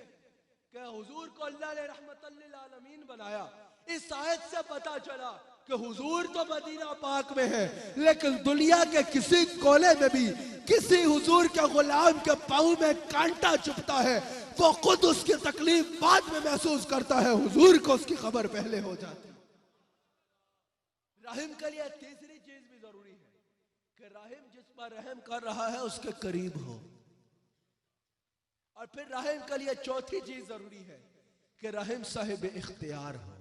कि हुजूर को अल्लाह ने रहमतल लिल आलमीन बनाया। इस आयत से पता चला कि हुजूर तो मदीना पाक में है, लेकिन दुनिया के किसी कोने में भी किसी हुजूर के गुलाम के पांव में कांटा चुभता है, वो खुद उसकी तकलीफ बाद में महसूस करता है, हुजूर को उसकी खबर पहले हो जाती है। राहिम के लिए तीसरी चीज भी जरूरी है कि राहिम जिस पर रहम कर रहा है उसके करीब हो, और फिर राहिम के लिए चौथी चीज जरूरी है कि राहिम साहिब इख्तियार हो।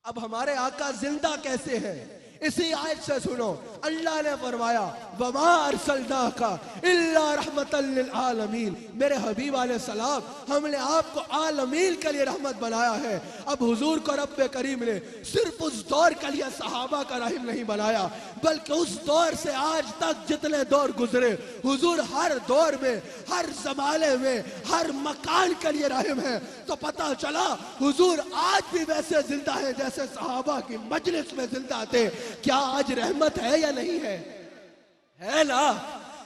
अब हमारे आका जिंदा कैसे हैं? इसी आयत से सुनो, अल्लाह ने फरमाया वमा अरसलनाका इल्ला रहमतल लिल आलमीन, मेरे हबीब अलैहिस्सलाम हमने आपको आलमीन के लिए रहमत बनाया है। अब हुजूर को रब करीम ने सिर्फ उस दौर के लिए सहाबा का राहिम नहीं बनाया, बल्कि उस दौर से आज तक जितने दौर गुजरे हुजूर हर दौर में, हर जमाने में, हर मकान के लिए राहिम है। तो पता चला हुजूर आज भी वैसे जिंदा है जैसे सहाबा की मजलिस में जिंदा थे। क्या आज रहमत है या नहीं है? है ना?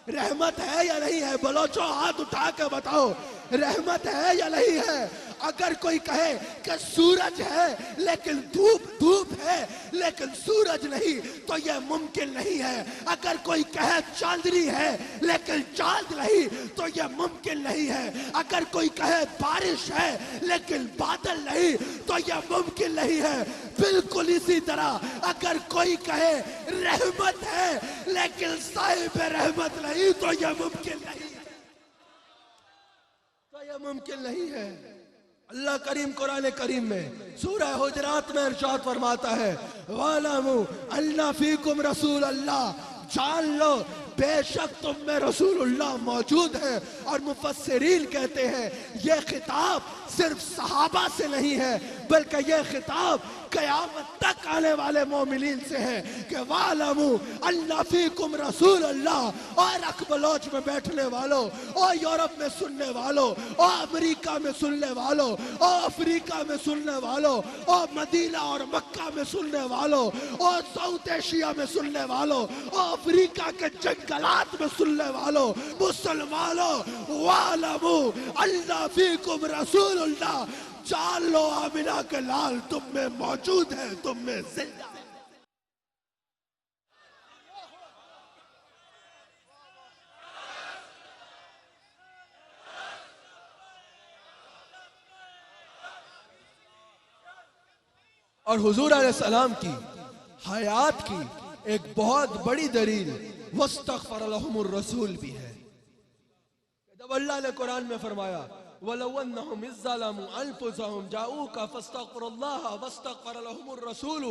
रहमत है या नहीं है? बलोचो हाथ उठा के बताओ, रहमत है या नहीं है? अगर कोई कहे कि सूरज है लेकिन धूप धूप है लेकिन सूरज नहीं, तो यह मुमकिन नहीं है। अगर कोई कहे चांदनी है लेकिन चांद नहीं, तो यह मुमकिन नहीं है। अगर कोई कहे बारिश है लेकिन बादल नहीं, तो यह मुमकिन नहीं है। बिल्कुल इसी तरह अगर कोई कहे रहमत है लेकिन साहिब रहमत नहीं, तो यह मुमकिन नहीं है। तो यह मुमकिन नहीं है। अल्लाह करीम कुरान करीम में सूरह हुजरात में इरशाद फरमाता है, वालमू अल्लाह फीकुम रसूल अल्लाह, जान लो बेशक तुम में रसूलुल्लाह मौजूद है। और मुफस्सिरीन कहते हैं यह खिताब सिर्फ सहाबा से नहीं है, बल्कि यह खिताब क़यामत तक आने वाले मोमिनीन से है कि वालमू अल्लाह फीकुम रसूल अल्लाह। और अकबलोच में बैठने वालों, और यूरोप में सुनने वालों, और अमेरिका में सुनने वालों, और अफ्रीका में सुनने वालों, और मदीना और मक्का में सुनने वालों, और साउथ एशिया में सुनने वालों, और अफ्रीका के जंगलात में सुनने वालों, मुसलमानों, वालमू अल्लाह फीकुम रसूलुल्लाह, जान लो आमिना के लाल तुम में मौजूद है, तुम में जिंदा है। और हुजूर अलैहिस्सलाम की हयात की एक बहुत बड़ी दलील वस्तगफर लहुमुर रसूल भी है। जब अल्लाह ने कुरान में फरमाया वलवन्नहुम इज़्ज़लमू अनफुसहुम जाऊका फस्तगफिरुल्लाह वस्तगफर लहुमुर रसूल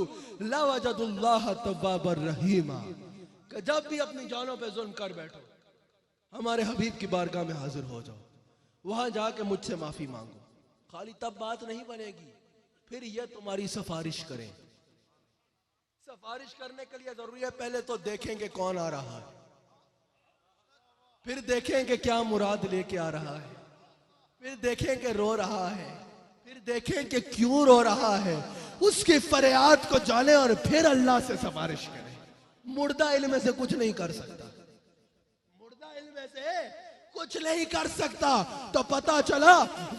लवजदुल्लाह तव्वाबर रहीमा, कि जब भी अपनी जानों पे जुल्म कर बैठो, हमारे हबीब की बारगाह में हाजिर हो जाओ, वहां जाके मुझसे माफी मांगो। खाली तब बात नहीं बनेगी, फिर ये तुम्हारी सिफारिश करें। सिफारिश करने के लिए जरूरी है पहले तो देखेंगे कौन आ रहा है, फिर देखेंगे क्या मुराद लेके आ रहा है, फिर देखेंगे रो रहा है, फिर देखेंगे क्यों रो रहा है, उसकी फरियाद को जाने और फिर अल्लाह से सिफारिश करें। मुर्दा इल्म से कुछ नहीं कर सकता, मुर्दा इल्म से कुछ नहीं कर सकता। तो पता चला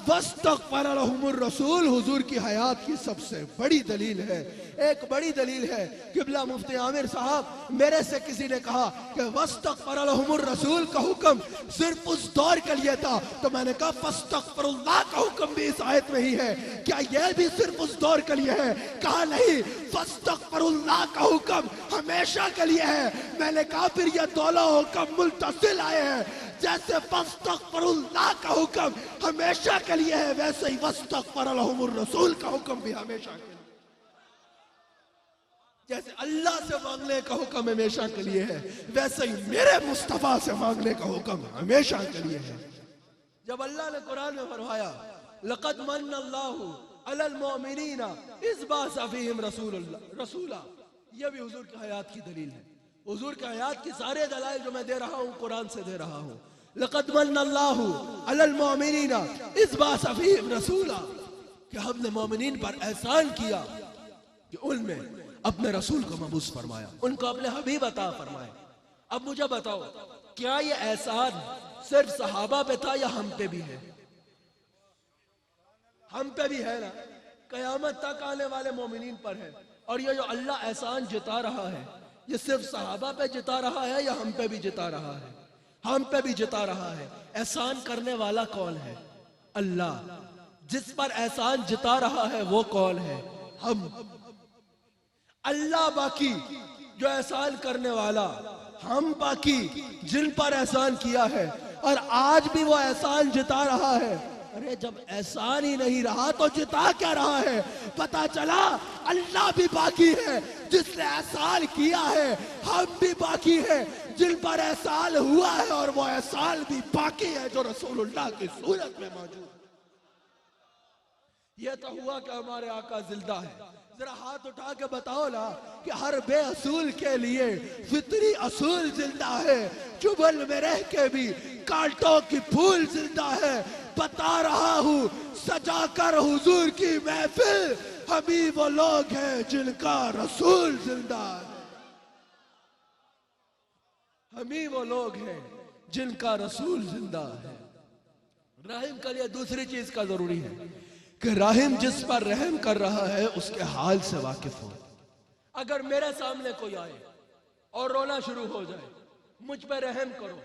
वस्तगफर लहुमुर रसूल हुजूर की हयात की सबसे बड़ी दलील है। एक बड़ी दलील है, किबला मुफ्ती आमिर साहब मेरे से किसी ने कहा कि वस्तगफर लहुमुर रसूल का हुक्म सिर्फ उस दौर के लिए था, तो मैंने कहा फस्तगफिरुल्लाह का हुक्म भी इस आयत में ही है, क्या यह भी सिर्फ उस दौर के लिए है? कहा नहीं, फस्तगफिरुल्लाह का हुक्म हमेशा के लिए है। मैंने कहा फिर यह दोनों हुक्म मुल्तसिल आए हैं, जैसे फस्तगफिरुल्लाह का हुक्म हमेशा के लिए है, वैसे ही वस्तगफर लहुमुर रसूल का हुक्म भी हमेशा के लिए। जैसे अल्लाह से मांगने का हुक्म हमेशा के लिए है, वैसे ही मेरे मुस्तफा से मांगने का हुक्म हमेशा के लिए है। जब अल्लाह ने कुरान में फरमाया लक़द मन्नल्लाहु अलल मुमिनीना इज़ बअसा फ़ीहिम रसूला, यह भी हुजूर की हयात की दलील है। हुजूर की हयात की सारे दलाइल जो मैं दे रहा हूँ कुरान से दे रहा हूँ। लक़द मन्नल्लाहु अलल मुमिनीना इज़ बअसा फ़ीहिम रसूला, कि हमने मोमिनीन पर एहसान किया कि उनमें अपने रसूल को मबूस फरमाया, उनको अपने हबीब अता फरमाए। अब मुझे बताओ क्या ये एहसान सिर्फ सहाबा पे था या हम पे भी है? हम पे भी है ना, कयामत तक आने वाले मोमिनीन पर है। और ये जो अल्लाह एहसान जिता रहा है, ये सिर्फ सहाबा पे जिता रहा है या हम पे भी जिता रहा है? हम पे भी जिता रहा है। एहसान करने वाला कौन है? अल्लाह। जिस पर एहसान जिता रहा है वो कौन है? हम। अल्लाह बाकी जो एहसान करने वाला, हम बाकी जिन पर एहसान किया है, और आज भी वो एहसान जिता रहा है। अरे जब एहसान ही नहीं रहा तो जिता क्या रहा है? पता चला अल्लाह भी बाकी है जिसने एहसान किया है, हम भी बाकी है जिन पर एहसान हुआ है, और वो एहसान भी बाकी है जो रसूलुल्लाह की सूरत में मौजूद। यह तो हुआ कि हमारे आका जिंदा है। जरा हाथ उठा के बताओ ना कि हर बेअसूल के लिए फितरी असूल जिंदा है। चुभल में रह के भी कांटों की फूल जिंदा है। बता रहा हूँ सजा कर हुजूर की महफिल, हम ही वो लोग हैं जिनका रसूल जिंदा है। हम ही वो लोग हैं जिनका रसूल जिंदा है। रहम के लिए दूसरी चीज का जरूरी है कि राहिम जिस पर रहम कर रहा है उसके हाल से वाकिफ हो। अगर मेरे सामने कोई आए और रोना शुरू हो जाए, मुझ पर रहम करो,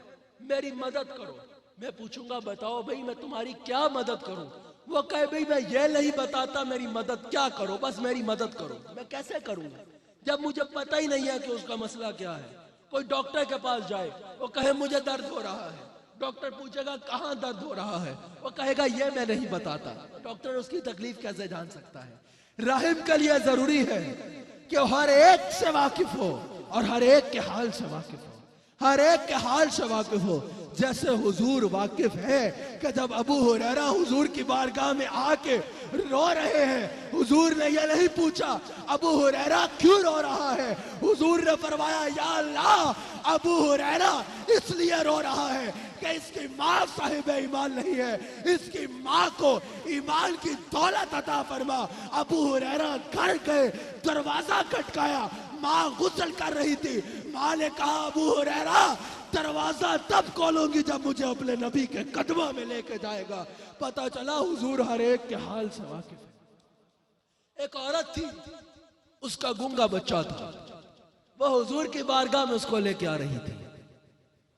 मेरी मदद करो, मैं पूछूंगा बताओ भाई मैं तुम्हारी क्या मदद करूं? वो कहे भाई मैं ये नहीं बताता मेरी मदद क्या करो, बस मेरी मदद करो। मैं कैसे करूंगा जब मुझे पता ही नहीं है कि उसका मसला क्या है? कोई डॉक्टर के पास जाए, वो कहे मुझे दर्द हो रहा है, डॉक्टर पूछेगा कहाँ दर्द हो रहा है, वो कहेगा ये मैं नहीं बताता। डॉक्टर उसकी तकलीफ कैसे जान सकता है? राहिम के लिए जरूरी है कि हर एक से वाकिफ हो और हर एक के हाल से वाकिफ हो, हर एक के हाल से वाकिफ हो। जैसे हुजूर वाकिफ है कि जब अबू हुरैरा हुजूर की बारगाह में आके रो रहे हैं, हुजूर ने यह नहीं पूछा अबू हुरैरा क्यों रो रहा है, हुजूर ने फरमाया या अल्लाह अबू हुरैरा इसलिए रो रहा है कि इसकी माँ साहिब ईमान नहीं है, इसकी माँ को ईमान की दौलत अता फरमा। अबू हुरैरा घर गए, दरवाजा खटकाया, माँ गुस्ल कर रही थी। माँ ने कहा अबू हुरैरा दरवाजा तब खोलूंगी जब मुझे अपने नबी के कदमों में लेके जाएगा। पता चला हुजूर हर एक के हाल से वाकिफ है। एक औरत थी, उसका गूंगा बच्चा था, वह हुजूर की बारगाह में उसको लेके आ रही थी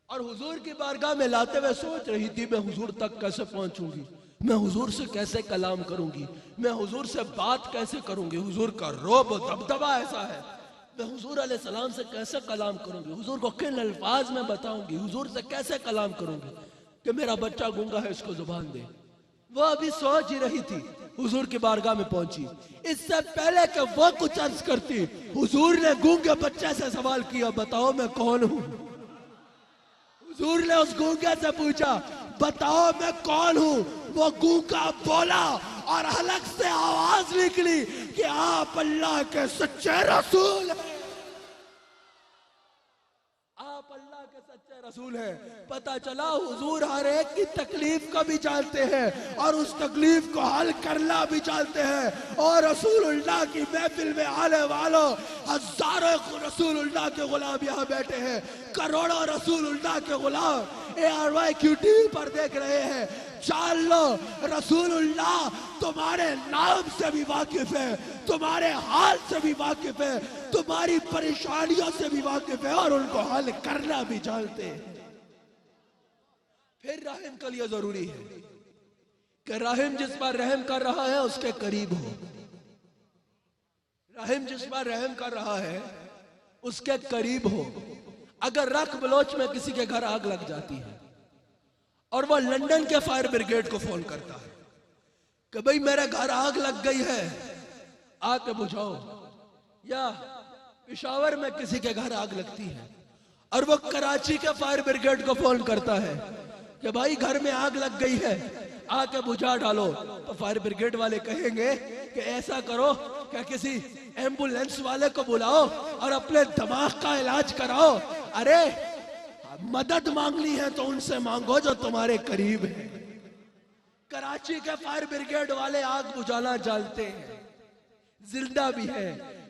और हुजूर की बारगाह में लाते हुए सोच रही थी मैं हुजूर तक कैसे पहुंचूंगी, मैं हुजूर से कैसे कलाम करूंगी, मैं हुजूर से बात कैसे करूंगी, हुजूर का रोब दबदबा ऐसा है, मैं हुजूर अलैहिस्सलाम से कैसे कलाम करूंगी, हुजूर को किन अल्फाज में बताऊंगी, हुजूर से कैसे कलाम करूंगी कि मेरा बच्चा गूंगा है इसको जुबान दे। वो अभी सोच ही रही थी, हुजूर की बारगाह में पहुंची। इससे पहले कि वो कुछ अर्ज करती, हुजूर ने गूंगे बच्चे से सवाल किया बताओ मैं कौन हूं। हुजूर ने उस गूंगे से पूछा बताओ मैं कौन हूं। वो गूंगा बोला और हलक से आवाज निकली कि आप अल्लाह के सच्चे रसूल हैं, आप अल्लाह के सच्चे रसूल हैं। पता चला हुजूर हर एक की तकलीफ को भी जानते हैं और उस तकलीफ को हल करना भी जानते हैं। और रसूलुल्लाह की महफिल में आने वालों, हजारों रसूलुल्लाह के गुलाम यहाँ बैठे हैं, करोड़ों रसूलुल्लाह के गुलाम ARYQT पर देख रहे हैं। जान लो रसूलुल्लाह तुम्हारे नाम से भी वाकिफ है, तुम्हारे हाल से भी वाकिफ है, तुम्हारी परेशानियों से भी वाकिफ है और उनको हल करना भी जानते हैं। फिर रहम के लिए जरूरी है कि रहम जिस पर रहम कर रहा है उसके करीब हो। रहम जिस पर रहम कर रहा है उसके करीब हो। अगर रख बलोच में किसी के घर आग लग जाती है और वह लंदन के फायर ब्रिगेड को फोन करता है कि भाई मेरे घर आग लग गई है आके बुझाओ, या पेशावर में किसी के घर आग लगती है और वो कराची के फायर ब्रिगेड को फोन करता है कि भाई घर में आग लग गई है आके बुझा डालो, तो फायर ब्रिगेड वाले कहेंगे कि ऐसा करो कि किसी एम्बुलेंस वाले को बुलाओ और अपने दिमाग का इलाज कराओ। अरे मदद मांगनी है तो उनसे मांगो जो तुम्हारे करीब है। कराची के फायर ब्रिगेड वाले आग बुझाना जानते हैं, जिंदा भी है,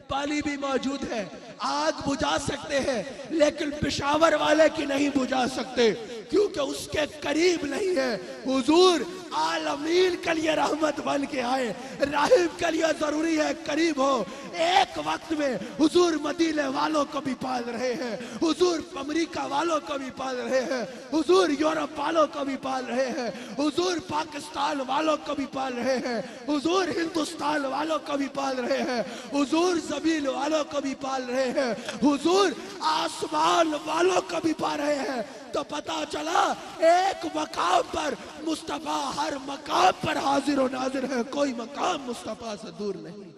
पानी भी मौजूद है, आग बुझा सकते हैं, लेकिन पेशावर वाले की नहीं बुझा सकते क्योंकि उसके करीब नहीं है। हुजूर आलमीन के लिए रहमत बन के आए, राहिब के लिए जरूरी है करीब हो। एक वक्त में हुजूर मदीने वालों को भी पाल रहे हैं, हुजूर अमेरिका वालों को भी पाल रहे हैं, हुजूर यूरोप वालों को भी पाल रहे हैं, हुजूर पाकिस्तान वालों को भी पाल रहे हैं, हुजूर हिंदुस्तान वालों को भी पाल रहे हैं, हुजूर जमीन वालों को भी पाल रहे हैं, हुजूर आसमान वालों को भी पाल रहे हैं। तो पता चला एक मकाम पर मुस्तफा हर मकाम पर हाजिर और नाजिर है, कोई मकाम मुस्तफा से दूर नहीं,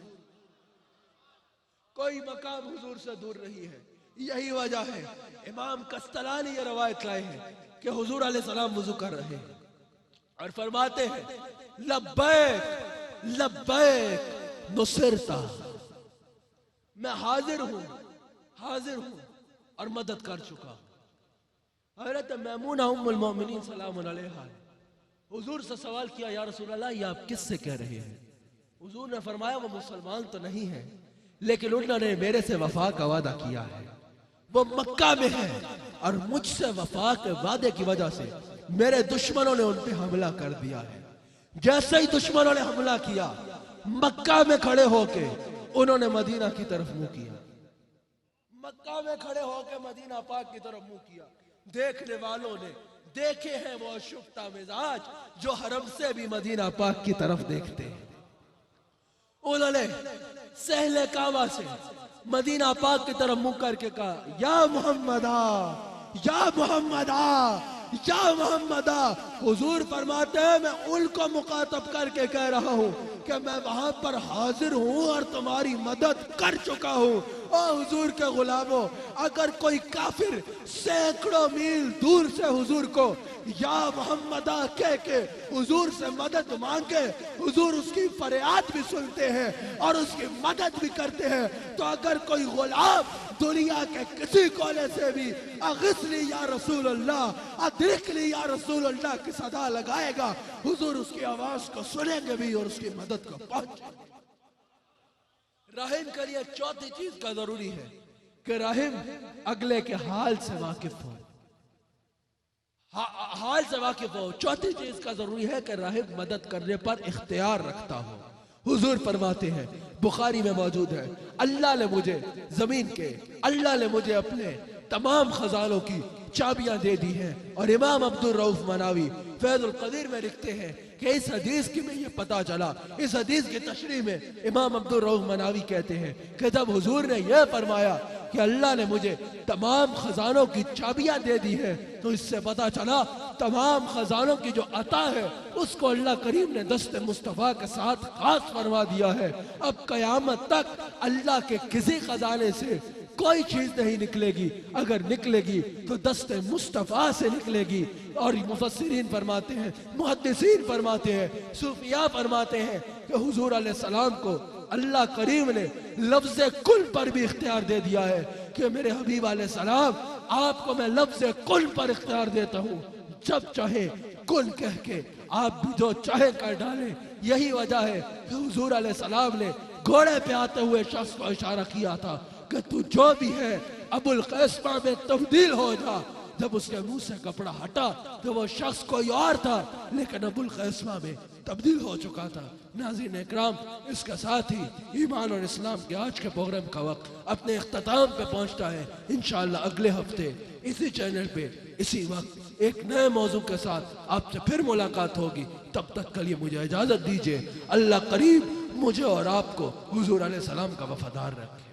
कोई मकाम हुजूर से दूर नहीं है। यही वजह है इमाम कस्तलानी ये रवायत लाए हैं कि हुजूर अलैहिस्सलाम वुजू कर रहे हैं और फरमाते हैं लब्बैक लब्बैक नुसिरता, मैं हाजिर हूं और मदद कर चुका हूं। हज़रत मैमूना उम्मुल मोमिनीन सलामुन अलैहा हुजूर से सवाल किया या रसूल अल्लाह ये आप किससे कह रहे हैं? हुजूर ने फरमाया वो मुसलमान तो नहीं है लेकिन उन्होंने मेरे से वफा का वादा किया है, वो मक्का में है और मुझसे वफा के वादे की वजह से मेरे दुश्मनों ने उन पे हमला कर दिया है। जैसे ही दुश्मनों ने हमला किया, मक्का में खड़े होके उन्होंने मदीना की तरफ मुंह किया। मक्का में खड़े होके मदीना पाक की तरफ मुंह किया। देखने वालों ने देखे हैं वो अशुभता मिजाज जो हरम से भी मदीना पाक की तरफ देखते हैं। उन्होंने सहले काबा से मदीना पाक की तरफ मुंह करके कहा, या मोहम्मदा, या मोहम्मदा, या मोहम्मदा। हुजूर फरमाते हैं मैं उनको मुखातब करके कह रहा हूं कि मैं वहां पर हाजिर हूं और तुम्हारी मदद कर चुका हूं। और हुजूर के गुलामों, अगर कोई काफिर सैकड़ों मील दूर से हुजूर को या मोहम्मदा कह के हुजूर से मदद मांगे, हुजूर उसकी फरियाद भी सुनते हैं और उसकी मदद भी करते हैं। तो अगर कोई गुलाम दुनिया के किसी कोने से भी अगिस्नी या रसूल अल्लाह, अदरिकनी या रसूल अल्लाह की सदा लगाएगा, हुजूर उसकी आवाज को सुनेंगे भी और उसकी मदद को पहुंचेंगे। राहिम के लिए चौथी चीज का जरूरी है कि राहिम अगले के हाल से वाकिफ हो, हाल से वाकिफ हो। चौथी चीज का जरूरी है कि राहिम मदद करने पर इख्तियार रखता हो। हुजूर फरमाते हैं, बुखारी में मौजूद है, अल्लाह ने मुझे जमीन के, अल्लाह ने मुझे अपने तमाम खजानों की चाबियां दे दी हैं। और इमाम अब्दुल रऊफ मनावी फैजुल कदीर में लिखते हैं कि इस हदीस की में ये पता चला, इस हदीस की तशरीह में इमाम अब्दुल रऊफ मनावी कहते हैं कि जब हुजूर ने यह फरमाया कि अल्लाह ने मुझे तमाम खजानों की चाबियां दे दी है, तो इससे पता चला तमाम खजानों की जो अता है उसको अल्लाह करीम ने दस्ते मुस्तफ़ा के साथ खास फरमा दिया है। अब कयामत तक अल्लाह के किसी खजाने से कोई चीज नहीं निकलेगी, अगर निकलेगी तो दस्ते मुस्तफ़ा से निकलेगी। और मुफस्सिरीन फरमाते हैं, मुहद्दिसीन फरमाते हैं, सूफिया फरमाते हैं कि हुजूर अलैहिस्सलाम को अल्लाह करीम ने लफ्ज़ कुल पर भी इख्तियार दे दिया है कि मेरे हबीब अलैहिस्सलाम आपको मैं लफ्ज़ कुल पर इख्तियार देता हूँ, जब चाहे कुल कह के आप भी जो चाहे कर डालें। यही वजह है कि हुजूर अलैहिस्सलाम ने घोड़े पे आते हुए शख्स को इशारा किया था कि तू जो भी है अबुल कैसमा में तब्दील हो जा। जब उसके मुंह से कपड़ा हटा तो वो शख्स कोई और था, लेकिन अबुल कैसमा में तब्दील हो चुका था। नाज़रीन इकराम, इसके साथ ही ईमान और इस्लाम के आज के प्रोग्राम का वक्त अपने इख्तिताम पे पहुंचता है। इंशाअल्लाह अगले हफ्ते इसी चैनल पे इसी वक्त एक नए मौजू के साथ आपसे फिर मुलाकात होगी। तब तक के लिए मुझे इजाजत दीजिए। अल्लाह करीब मुझे और आपको हुजूर अलैहिस्सलाम का वफादार रखे।